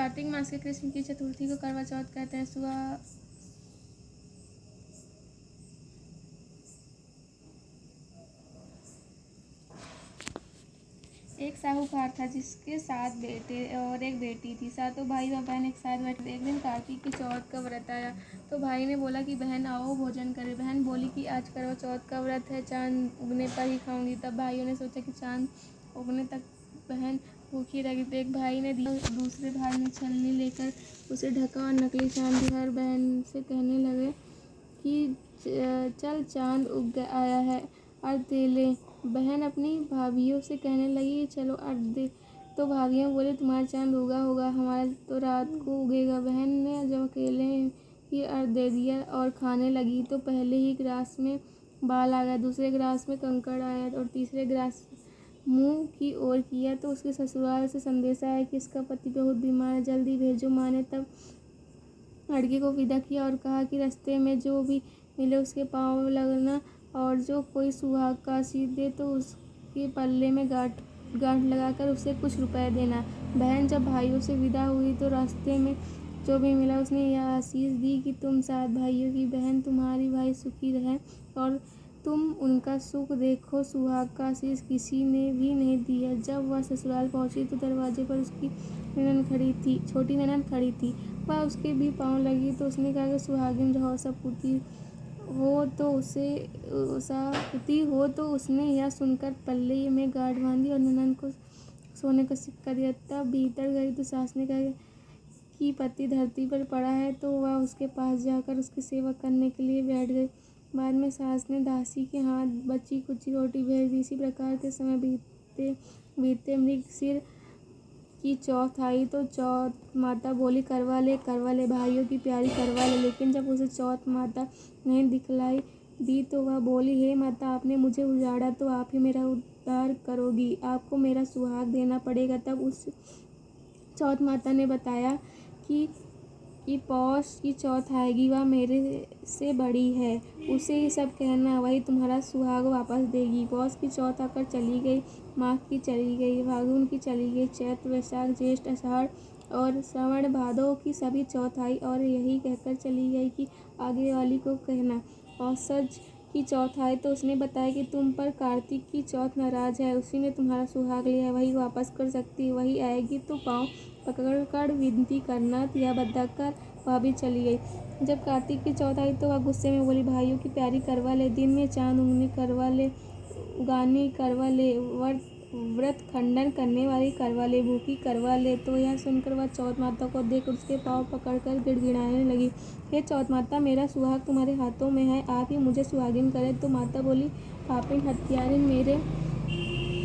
कार्तिक मास के कृष्ण की चतुर्थी को करवा चौथ कहते हैं। एक साहूकार था जिसके 7 बेटे और एक बेटी थी। सातों भाई व बहन एक साथ बैठे। एक दिन कार्तिक की चौथ का व्रत आया तो भाई ने बोला कि बहन आओ भोजन करें। बहन बोली कि आज करवा चौथ का व्रत है, चांद उगने पर ही खाऊंगी। तब भाइयों ने सोचा कि चांद उगने तक बहन भूखी रहेगी। तो एक भाई ने दिया, दूसरे भाई ने छलनी लेकर उसे ढका और नकली चांद दिखाकर बहन से कहने लगे कि चल चांद उग आया है, अर्घ दे ले। बहन अपनी भाभियों से कहने लगी चलो अर्घ दे। तो भाभियाँ बोले तुम्हारा चांद उगा होगा, हमारा तो रात को उगेगा। बहन ने जब अकेले ही अर्घ दे दिया और खाने लगी तो पहले ही गिलास में बाल आ गया, दूसरे गिलास में कंकड़ आया और तीसरे गिलास मुंह की ओर किया तो उसके ससुराल से संदेशा आया कि इसका पति बहुत बीमार है, जल्दी भेजो। माँ ने तब लड़के को विदा किया और कहा कि रास्ते में जो भी मिले उसके पाँव लगना और जो कोई सुहाग का आशीष दे तो उसके पल्ले में गांठ लगाकर उसे कुछ रुपए देना। बहन जब भाइयों से विदा हुई तो रास्ते में जो भी मिला उसने यह आशीष दी कि तुम 7 भाइयों की बहन तुम्हारी भाई सुखी रहे और तुम उनका सुख देखो। सुहाग का आशीष किसी ने भी नहीं दिया। जब वह ससुराल पहुंची तो दरवाजे पर उसकी छोटी ननद खड़ी थी। वह उसके भी पाँव लगी तो उसने कहा कि सुहागिन रहो, सपूती हो तो उसने यह सुनकर पल्ले में गांठ बांधी और ननद को सोने का सिक्का दिया। तब भीतर गई तो सास ने कहा कि पति धरती पर पड़ा है तो वह उसके पास जाकर उसकी सेवा करने के लिए बैठ गई। बाद में सास ने दासी के हाथ बची कुची रोटी भेज दी। इसी प्रकार के समय बीते मृगशिर की चौथ आई तो चौथ माता बोली करवा ले भाइयों की प्यारी करवा ले। लेकिन जब उसे चौथ माता नहीं दिखलाई दी तो वह बोली हे माता, आपने मुझे उजाड़ा तो आप ही मेरा उद्धार करोगी, आपको मेरा सुहाग देना पड़ेगा। तब उस चौथ माता ने बताया कि पौष की चौथ आएगी, वह मेरे से बड़ी है, उसे ये सब कहना, वही तुम्हारा सुहाग वापस देगी। पौष की चौथ आकर चली गई, माघ की चली गई, फागुन की चली गई, चैत्र वैशाख ज्येष्ठ आषाढ़ और श्रावण भादो की सभी चौथ आई और यही कहकर चली गई कि आगे वाली को कहना। औसज की चौथ आई तो उसने बताया कि तुम पर कार्तिक की चौथ नाराज है, उसी ने तुम्हारा सुहाग लिया है, वही वापस कर सकती है, वही आएगी तो पाँव पकड़कर विनती करना। यह बताकर वह भी चली गई। जब कार्तिक की चौथ आई तो वह गुस्से में बोली भाइयों की प्यारी करवा ले, दिन में चांद उगानी करवा ले, व्रत खंडन करने वाली करवा ले, भूखी करवा ले। तो यह सुनकर वह चौथ माता को देख उसके पाँव पकड़कर गिड़गिड़ाने लगी, हे चौथ माता, मेरा सुहाग तुम्हारे हाथों में है, आप ही मुझे सुहागिन करें। तो माता बोली पापिन हत्यारिन, मेरे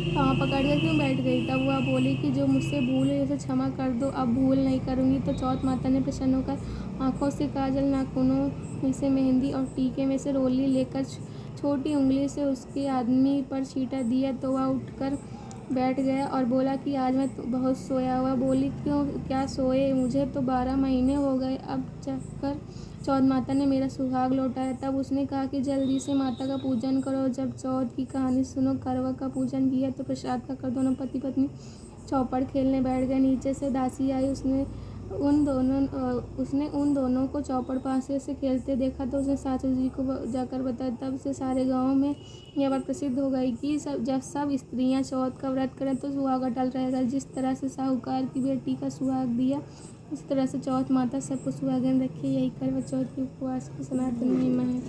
पाँव पकड़कर क्यों बैठ गई। तब वह बोली कि जो मुझसे भूल है उसे क्षमा कर दो, अब भूल नहीं करूँगी। तो चौथ माता ने प्रसन्न होकर आँखों से काजल, नाखूनों में से मेहंदी और टीके में से रोली लेकर छोटी उंगली से उसके आदमी पर छींटा दिया तो वह उठकर बैठ गया और बोला कि आज मैं बहुत सोया हुआ। बोली क्या सोए, मुझे तो 12 महीने हो गए, अब जाकर चौथ माता ने मेरा सुहाग लौटाया। तब उसने कहा कि जल्दी से माता का पूजन करो। जब चौथ की कहानी सुनो, करवा का पूजन किया तो प्रसाद खाकर दोनों पति पत्नी चौपड़ खेलने बैठ गए। नीचे से दासी आई, उसने उन दोनों को चौपड़ पासे से खेलते देखा तो उसने सासू जी को जाकर बताया। तब से सारे गांव में यह बात प्रसिद्ध हो गई कि जब सब स्त्रियां चौथ का व्रत करें तो सुहाग अटल रहेगा। जिस तरह से साहूकार की बेटी का सुहाग दिया, इस तरह से चौथ माता सबको सुहागिन रखे। यही करवा चौथ के उपवास की सनातन महिमा है।